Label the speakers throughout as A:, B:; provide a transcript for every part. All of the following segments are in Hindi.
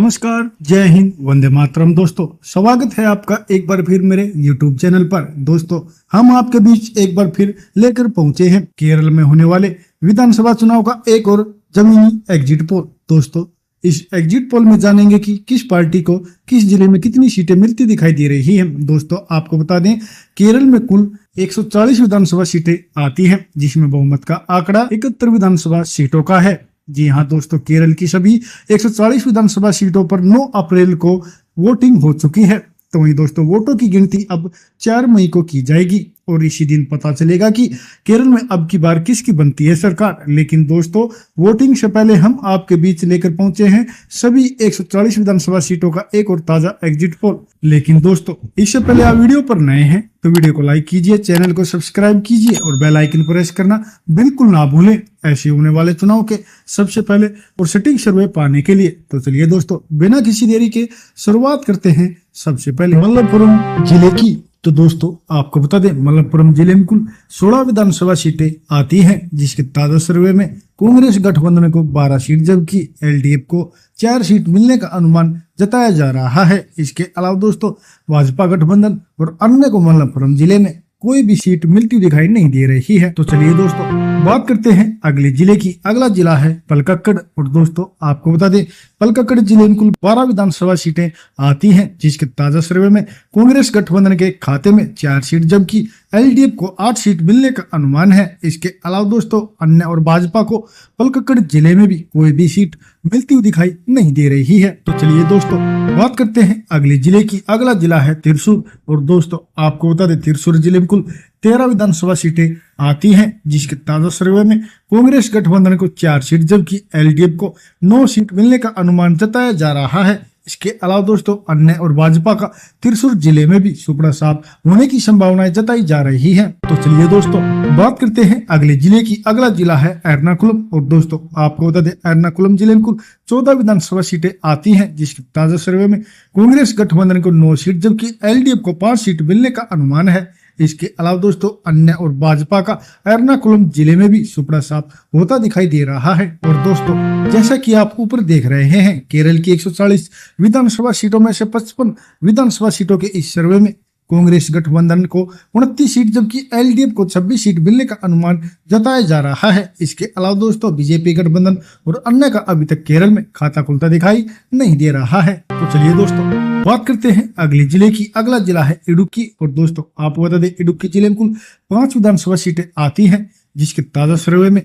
A: नमस्कार, जय हिंद, वंदे मातरम। दोस्तों, स्वागत है आपका एक बार फिर मेरे YouTube चैनल पर। दोस्तों, हम आपके बीच एक बार फिर लेकर पहुंचे हैं केरल में होने वाले विधानसभा चुनाव का एक और जमीनी एग्जिट पोल। दोस्तों, इस एग्जिट पोल में जानेंगे कि किस पार्टी को किस जिले में कितनी सीटें मिलती दिखाई दे रही हैं। दोस्तों, आपको बता दें, केरल में कुल 140 विधानसभा सीटें आती हैं, जिसमें बहुमत का आंकड़ा 71 विधानसभा सीटों का है। जी हाँ दोस्तों, केरल की सभी 140 विधानसभा सीटों पर 9 अप्रैल को वोटिंग हो चुकी है। तो वही दोस्तों, वोटों की गिनती अब 4 मई को की जाएगी और इसी दिन पता चलेगा कि केरल में अब की बार किसकी बनती है सरकार। लेकिन दोस्तों, वोटिंग से पहले हम आपके बीच लेकर पहुंचे हैं सभी 140 विधानसभा सीटों का एक और ताजा एग्जिट पोल। लेकिन दोस्तों, इससे पहले आप वीडियो पर नए हैं तो वीडियो को लाइक कीजिए, चैनल को सब्सक्राइब कीजिए और बेल आइकन प्रेस करना बिल्कुल ना भूलें ऐसे होने वाले चुनाव के सबसे पहले और सटीक सर्वे पाने के लिए। तो चलिए दोस्तों, बिना किसी देरी के शुरुआत करते हैं सबसे पहले मलप्पुरम जिले की। तो दोस्तों, आपको बता दें, मलप्पुरम जिले में कुल 16 विधानसभा सीटें आती हैं, जिसके ताजा सर्वे में कांग्रेस गठबंधन को 12 सीट जबकि एलडीएफ को 4 सीट मिलने का अनुमान जताया जा रहा है। इसके अलावा दोस्तों, भाजपा गठबंधन और अन्य को मलप्पुरम जिले में कोई भी सीट मिलती दिखाई नहीं दे रही है। तो चलिए दोस्तों, बात करते हैं अगले जिले की। अगला जिला है पलक्कड़ और दोस्तों, आपको बता दें, पलक्कड़ जिले में कुल 12 विधानसभा सीटें आती हैं, जिसके ताजा सर्वे में कांग्रेस गठबंधन के खाते में 4 सीट जबकि एलडीएफ को 8 सीट मिलने का अनुमान है। इसके अलावा दोस्तों, अन्य और भाजपा को पलक्कड़ जिले में भी कोई भी सीट मिलती हुई दिखाई नहीं दे रही है। तो चलिए दोस्तों, बात करते हैं अगले जिले की। अगला जिला है त्रिशूर और दोस्तों, आपको बता दें, त्रिशूर जिले में कुल 13 विधानसभा सीटें आती हैं, जिसके ताजा सर्वे में कांग्रेस गठबंधन को 4 सीट जबकि एलडीएफ को 9 सीट मिलने का अनुमान जताया जा रहा है। इसके अलावा दोस्तों, अन्य और भाजपा का त्रिशूर जिले में भी सुपड़ा साफ होने की संभावनाएं जताई जा रही है। तो चलिए दोस्तों, बात करते हैं अगले जिले की। अगला जिला है एर्नाकुलम और दोस्तों, आपको बता दें, एर्नाकुलम जिले में कुल 14 विधानसभा सीटें आती हैं, जिसके ताजा सर्वे में कांग्रेस गठबंधन को 9 सीट जबकि एलडीएफ को 5 सीट मिलने का अनुमान है। इसके अलावा दोस्तों, अन्य और भाजपा का एर्नाकुलम जिले में भी सुपड़ा साफ होता दिखाई दे रहा है। और दोस्तों, जैसा कि आप ऊपर देख रहे हैं, केरल की 140 विधानसभा सीटों में से 55 विधानसभा सीटों के इस सर्वे में कांग्रेस गठबंधन को 29 सीट जबकि एलडीएफ को 26 सीट मिलने का अनुमान जताया जा रहा है। इसके अलावा दोस्तों, बीजेपी गठबंधन और अन्य का अभी तक केरल में खाता खुलता दिखाई नहीं दे रहा है। तो चलिए दोस्तों, बात करते हैं अगले जिले की। अगला जिला है इडुक्की और दोस्तों, आपको बता दें, इडुक्की जिले में कुल 5 विधानसभा सीटें आती हैं, जिसके ताजा सर्वे में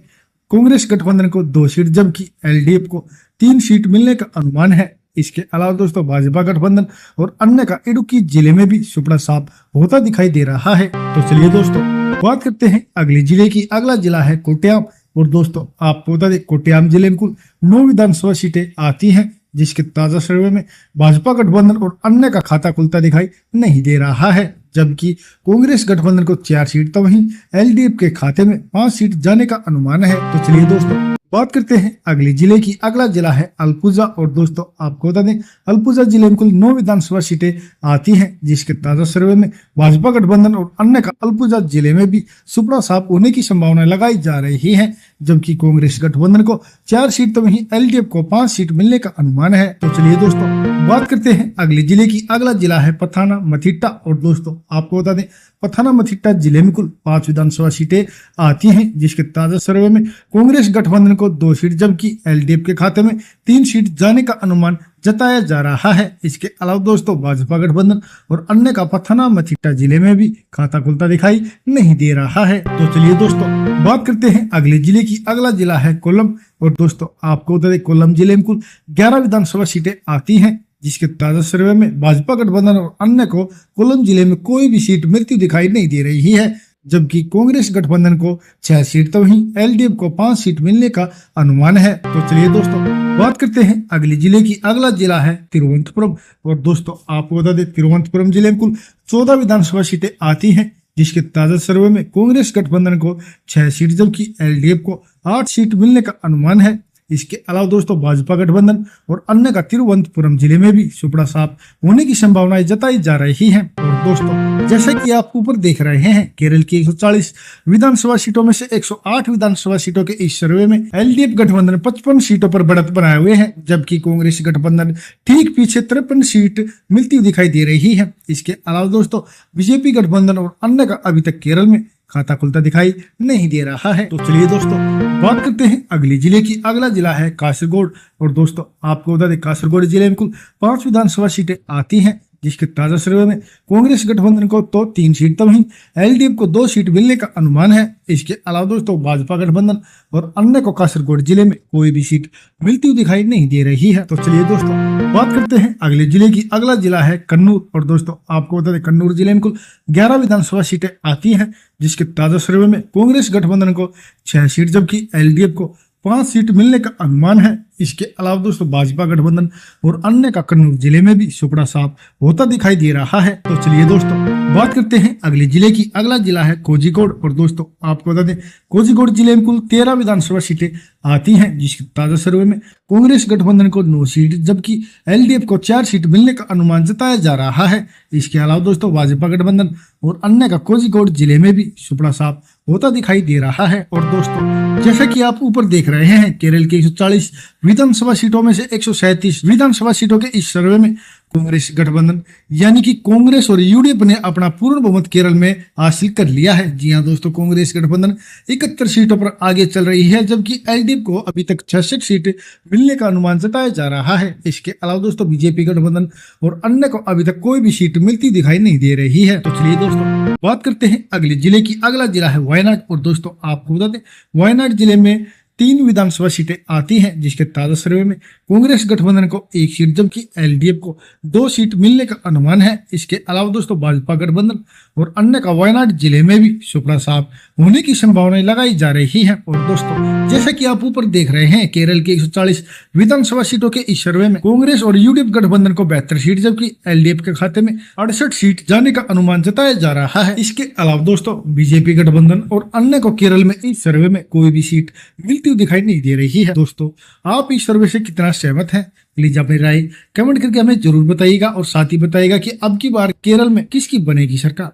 A: कांग्रेस गठबंधन को 2 सीट जबकि एलडीएफ को 3 सीट मिलने का अनुमान है। इसके अलावा दोस्तों, भाजपा गठबंधन और अन्य का इडुक्की जिले में भी सुपड़ा साफ होता दिखाई दे रहा है। तो चलिए दोस्तों, बात करते हैं अगले जिले की। अगला जिला है कोट्याम और दोस्तों, आपको बता दें, कोट्याम जिले में कुल 9 विधानसभा सीटें आती हैं, जिसके ताजा सर्वे में भाजपा गठबंधन और अन्य का खाता खुलता दिखाई नहीं दे रहा है, जबकि कांग्रेस गठबंधन को 4 सीट तो वहीं एलडीएफ के खाते में 5 सीट जाने का अनुमान है। तो चलिए दोस्तों, बात करते हैं अगले जिले की। अगला जिला है अल्पुजा और दोस्तों, आपको बता दें, अल्पुजा जिले में कुल 9 विधानसभा सीटें आती हैं, जिसके ताजा सर्वे में भाजपा गठबंधन और अन्य का अल्पुजा जिले में भी सुपड़ा साफ होने की संभावना लगाई जा रही है, जबकि कांग्रेस गठबंधन को 4 सीट तो वहीं एलडीएफ को 5 सीट मिलने का अनुमान है। तो चलिए दोस्तों, बात करते हैं अगले जिले की। अगला जिला है पथाना मथिट्टा और दोस्तों, आपको बता दें, पथाना मथिट्टा जिले में कुल 5 विधानसभा सीटें आती हैं, जिसके ताजा सर्वे में कांग्रेस गठबंधन को 2 सीट जबकि एलडीएफ के खाते में 3 सीट जाने का अनुमान जताया जा रहा है। इसके अलावा दोस्तों, भाजपा गठबंधन और अन्य का पथाना मथिट्टा जिले में भी खाता खुलता दिखाई नहीं दे रहा है। तो चलिए दोस्तों, बात करते हैं अगले जिले की। अगला जिला है कोल्लम और दोस्तों, आपको बता दें, कोल्लम जिले में कुल 11 विधानसभा सीटें आती हैं, जिसके ताजा सर्वे में भाजपा गठबंधन और अन्य को कोल्लम जिले में कोई भी सीट मिलती दिखाई नहीं दे रही है, जबकि कांग्रेस गठबंधन को 6 सीट तो वहीं एलडीएफ को 5 सीट मिलने का अनुमान है। तो चलिए दोस्तों, बात करते हैं अगले जिले की। अगला जिला है तिरुवनंतपुरम और दोस्तों, आपको बता दें, तिरुवनंतपुरम जिले में कुल 14 विधानसभा सीटें आती हैं, जिसके ताजा सर्वे में कांग्रेस गठबंधन को 6 सीट जबकि एलडीएफ को 8 सीट मिलने का अनुमान है। इसके अलावा दोस्तों भाजपा गठबंधन और अन्य का तिरुवनंतपुरम जिले में भी सुपड़ा साफ होने की संभावनाएं जताई जा रही हैं। और दोस्तों जैसा कि आप ऊपर देख रहे हैं, केरल की 140 विधानसभा सीटों में से 108 विधानसभा सीटों के इस सर्वे में एलडीएफ गठबंधन 55 सीटों पर बढ़त बनाए हुए हैं, जबकि कांग्रेस गठबंधन ठीक पीछे 53 सीट मिलती हुई दिखाई दे रही है। इसके अलावा दोस्तों बीजेपी गठबंधन और अन्य का अभी तक केरल में खाता खुलता दिखाई नहीं दे रहा है। तो चलिए दोस्तों बात करते हैं अगले जिले की। अगला जिला है कासरगोड। और दोस्तों आपको बता दें, कासरगोड जिले में कुल 5 विधानसभा सीटें आती हैं, जिसके ताजा सर्वे में कांग्रेस गठबंधन को तो 3 सीट, तो वहीं एलडीएफ को 2 सीट मिलने का अनुमान है। इसके अलावा दोस्तों भाजपा गठबंधन और अन्य को कासरगोड जिले में कोई भी सीट मिलती हुई दिखाई नहीं दे रही है। तो चलिए दोस्तों बात करते हैं अगले जिले की। अगला जिला है कन्नूर। और दोस्तों आपको बता दें, कन्नूर जिले में कुल 11 विधानसभा सीटें आती हैं, जिसके ताजा सर्वे में कांग्रेस गठबंधन को 6 सीट, जबकि एलडीएफ को 5 सीट मिलने का अनुमान है। इसके अलावा दोस्तों भाजपा गठबंधन और अन्य का कन्नूर जिले में भी सुपड़ा साफ होता दिखाई दे रहा है। तो चलिए दोस्तों बात करते हैं अगले जिले की। अगला जिला है कोझिकोड। और दोस्तों आपको बता दें, कोझिकोड जिले में कुल 13 विधानसभा सीटें आती हैं, जिसके ताजा सर्वे में कांग्रेस गठबंधन को 9 सीट, जबकि एलडीएफ को 4 सीट मिलने का अनुमान जताया जा रहा है। इसके अलावा दोस्तों भाजपा गठबंधन और अन्य का कोझिकोड जिले में भी सुपड़ा साफ होता दिखाई दे रहा है। और दोस्तों जैसा कि आप ऊपर देख रहे हैं, केरल की 140 विधानसभा सीटों में से 137 विधानसभा सीटों के इस सर्वे में कांग्रेस गठबंधन यानी कि कांग्रेस और यूडीएफ ने अपना पूर्ण बहुमत केरल में हासिल कर लिया है। जी हां दोस्तों, कांग्रेस गठबंधन 71 सीटों पर आगे चल रही है, जबकि एलडीएफ को अभी तक 66 सीट मिलने का अनुमान जताया जा रहा है। इसके अलावा दोस्तों बीजेपी गठबंधन और अन्य को अभी तक कोई भी सीट मिलती दिखाई नहीं दे रही है। तो चलिए दोस्तों बात करते हैं अगले जिले की। अगला जिला है वायनाड। और दोस्तों आपको बता दें, वायनाड जिले में 3 विधानसभा सीटें आती हैं, जिसके ताजा सर्वे में कांग्रेस गठबंधन को 1 सीट, जबकि एलडीएफ को 2 सीट मिलने का अनुमान है। इसके अलावा दोस्तों भाजपा गठबंधन और अन्य का वायनाड जिले में भी सुपड़ा साफ होने की संभावनाएं लगाई जा रही है। और दोस्तों जैसा कि आप ऊपर देख रहे हैं, केरल के 140 विधानसभा सीटों के इस सर्वे में कांग्रेस और यूडीएफ गठबंधन को 72 सीट, जबकि एलडीएफ के खाते में 68 सीट जाने का अनुमान जताया जा रहा है। इसके अलावा दोस्तों बीजेपी गठबंधन और अन्य को केरल में इस सर्वे में कोई भी सीट मिलती हुई दिखाई नहीं दे रही है। दोस्तों आप इस सर्वे से कितना सहमत हैं, प्लीज अपनी राय कमेंट करके हमें जरूर बताइएगा, और साथ ही बताइएगा कि अब की बार केरल में किसकी बनेगी सरकार।